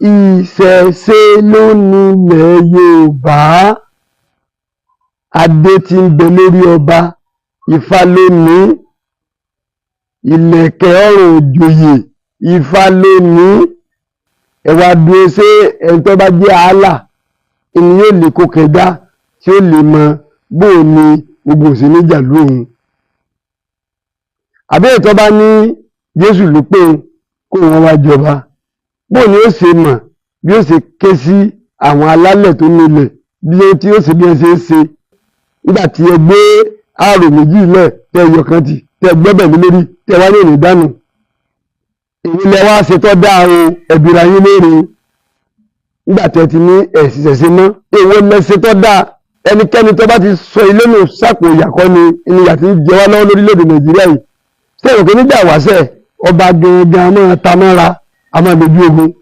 ìṣẹ̀ṣe ló nílẹ̀ Yorùbá. Adé tí ń bẹ lórí ọba, Ifá ló ní. Ìlẹ̀kẹ̀ ọrùn òjòyè, Ifá ló ní. Ẹ wá dúró ṣé ẹni tó bá jẹ́ àálà ẹni yóò lè kó kẹdá tí ó lè mọ bóò ni gbogbo òsínú jà lóhun. Àbí ètò bá ní Jésù ló pé kó wọn wá jọba, bóò ni ó ṣe mọ̀ bí ó ṣe ké sí àwọn alálẹ̀ tó nílẹ̀ bí ó tí ó ṣe bí ẹ ṣe ń ṣe nígbà tí ẹ gbé ààrò méjì lẹ̀ tẹ ẹyọ kan tì tẹ gbẹ́bẹ̀ lé lórí tẹ wá ní ìdánù. Èyí lẹ wá ṣe tọ́ dáa o ẹ̀bìrà yín lóore nígbà tẹ ti ní ẹ̀sìn ṣẹ̀ṣẹ̀ mọ́. Èwo lẹ ṣe tọ́ dáa. Ẹnikẹ́ni tó bá ti sọ ilé nù sápò ìyàkọ́ ni ìyà tí ń jẹ wá lọ́wọ́ lórílẹ̀‐èdè Nàìjíríà yìí. Ṣé ìròkè nígbà wáṣẹ̀ ọba gangan máa ta mọ́ra a máa dojú ogun.